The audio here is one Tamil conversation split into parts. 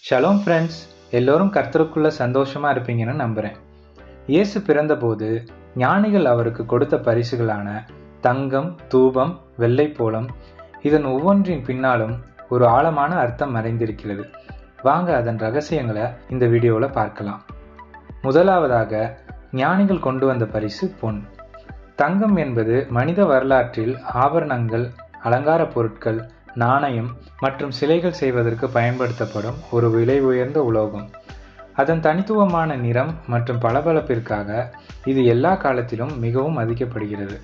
ஷலோம் ஃப்ரெண்ட்ஸ், எல்லோரும் கர்த்தருக்குள்ள சந்தோஷமா இருப்பீங்கன்னு நம்புறேன். இயேசு பிறந்தபோது ஞானிகள் அவருக்கு கொடுத்த பரிசுகளான தங்கம், தூபம், வெள்ளைப்போளம், இதன் ஒவ்வொன்றின் பின்னாலும் ஒரு ஆழமான அர்த்தம் மறைந்திருக்கிறது. வாங்க அதன் ரகசியங்களை இந்த வீடியோவில் பார்க்கலாம். முதலாவதாக ஞானிகள் கொண்டு வந்த பரிசு பொன். தங்கம் என்பது மனித வரலாற்றில் ஆபரணங்கள், அலங்கார பொருட்கள், நாணயம் மற்றும் சிலைகள் செய்வதற்கு பயன்படுத்தப்படும் ஒரு விலை உயர்ந்த உலோகம். அதன் தனித்துவமான நிறம் மற்றும் பளபளப்பிற்காக இது எல்லா காலத்திலும் மிகவும் மதிக்கப்படுகிறது.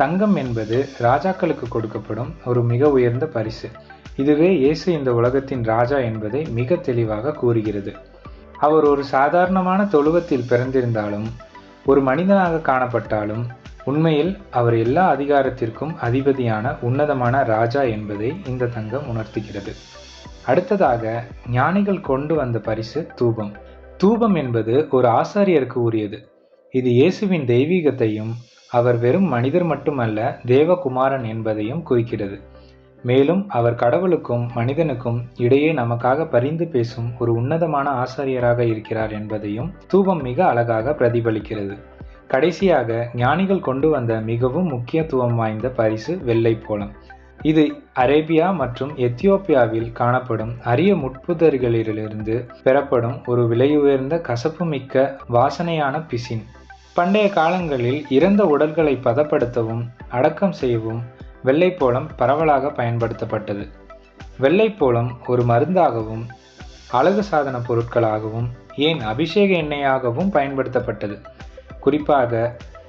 தங்கம் என்பது ராஜாக்களுக்கு கொடுக்கப்படும் ஒரு மிக உயர்ந்த பரிசு. இதுவே இயேசு இந்த உலகத்தின் ராஜா என்பதை மிக தெளிவாக கூறுகிறது. அவர் ஒரு சாதாரணமான தொழுவத்தில் பிறந்திருந்தாலும், ஒரு மனிதனாக காணப்பட்டாலும், உண்மையில் அவர் எல்லா அதிகாரத்திற்கும் அதிபதியான உன்னதமான ராஜா என்பதை இந்த தங்கம் உணர்த்துகிறது. அடுத்ததாக ஞானிகள் கொண்டு வந்த பரிசு தூபம். தூபம் என்பது ஒரு ஆசாரியருக்கு உரியது. இது இயேசுவின் தெய்வீகத்தையும் அவர் வெறும் மனிதர் மட்டுமல்ல, தேவகுமாரன் என்பதையும் குறிக்கிறது. மேலும் அவர் கடவுளுக்கும் மனிதனுக்கும் இடையே நமக்காக பரிந்து பேசும் ஒரு உன்னதமான ஆசாரியராக இருக்கிறார் என்பதையும் தூபம் மிக அழகாக பிரதிபலிக்கிறது. கடைசியாக ஞானிகள் கொண்டு வந்த மிகவும் முக்கியத்துவம் வாய்ந்த பரிசு வெள்ளைப்போளம். இது அரேபியா மற்றும் எத்தியோப்பியாவில் காணப்படும் அரிய முட்புதர்களிலிருந்து பெறப்படும் ஒரு விலையுயர்ந்த கசப்பு மிக்க வாசனையான பிசின். பண்டைய காலங்களில் இறந்த உடல்களை பதப்படுத்தவும் அடக்கம் செய்யவும் வெள்ளைப்போளம் பரவலாக பயன்படுத்தப்பட்டது. வெள்ளைப்போளம் ஒரு மருந்தாகவும் அழகு சாதன பொருட்களாகவும் ஏன் அபிஷேக எண்ணெயாகவும் பயன்படுத்தப்பட்டது. குறிப்பாக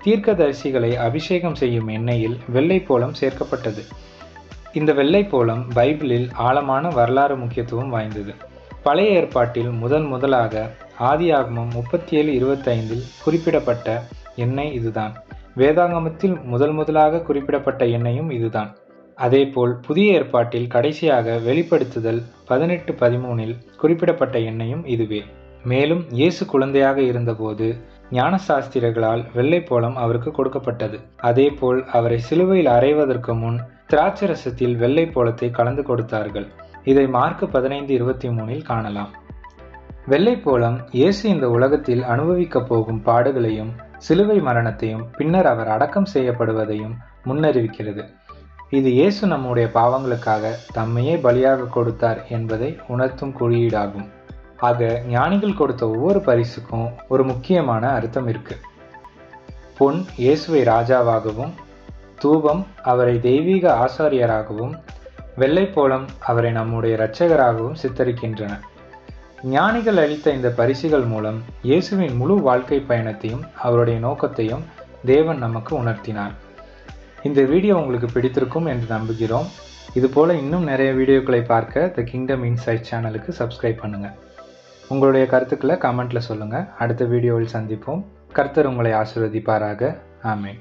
தீர்க்கதரிசிகளை அபிஷேகம் செய்யும் எண்ணெயில் வெள்ளைப்போளம் சேர்க்கப்பட்டது. இந்த வெள்ளைப்போளம் பைபிளில் ஆழமான வரலாறு முக்கியத்துவம் வாய்ந்தது. பழைய ஏற்பாட்டில் முதலாக ஆதியாகமம் 37:25 குறிப்பிடப்பட்ட எண்ணெய் இதுதான். வேதாகமத்தில் முதலாக குறிப்பிடப்பட்ட எண்ணெயும் இதுதான். அதேபோல் புதிய ஏற்பாட்டில் கடைசியாக வெளிப்படுத்துதல் 18:13 குறிப்பிடப்பட்ட எண்ணெயும் இதுவே. மேலும் இயேசு குழந்தையாக இருந்தபோது ஞானசாஸ்திரிகளால் வெள்ளைப்போளம் அவருக்கு கொடுக்கப்பட்டது. அதேபோல் அவரை சிலுவையில் அறைவதற்கு முன் திராட்சரசத்தில் வெள்ளைப்போளத்தை கலந்து கொடுத்தார்கள். இதை மார்க் 15:23 காணலாம். வெள்ளைப்போளம் இயேசு இந்த உலகத்தில் அனுபவிக்க போகும் பாடுகளையும் சிலுவை மரணத்தையும் பின்னர் அவர் அடக்கம் செய்யப்படுவதையும் முன்னறிவிக்கிறது. இது இயேசு நம்முடைய பாவங்களுக்காக தம்மையே பலியாக கொடுத்தார் என்பதை உணர்த்தும் குறியீடாகும். ஆக ஞானிகள் கொடுத்த ஒவ்வொரு பரிசுக்கும் ஒரு முக்கியமான அர்த்தம் இருக்கு. பொன் இயேசுவை ராஜாவாகவும், தூபம் அவரை தெய்வீக ஆசாரியராகவும், வெள்ளைப்போளம் அவரை நம்முடைய இரட்சகராகவும் சித்தரிக்கின்றன. ஞானிகள் அளித்த இந்த பரிசுகள் மூலம் இயேசுவின் முழு வாழ்க்கை பயணத்தையும் அவருடைய நோக்கத்தையும் தேவன் நமக்கு உணர்த்தினார். இந்த வீடியோ உங்களுக்கு பிடித்திருக்கும் என்று நம்புகிறோம். இதுபோல இன்னும் நிறைய வீடியோக்களை பார்க்க த கிங்டம் இன்சைட் சேனலுக்கு சப்ஸ்கிரைப் பண்ணுங்க. உங்களுடைய கருத்துக்களை கமெண்ட்ல சொல்லுங்க. அடுத்த வீடியோவில் சந்திப்போம். கர்த்தர் உங்களை ஆசீர்வதிப்பாராக. ஆமென்.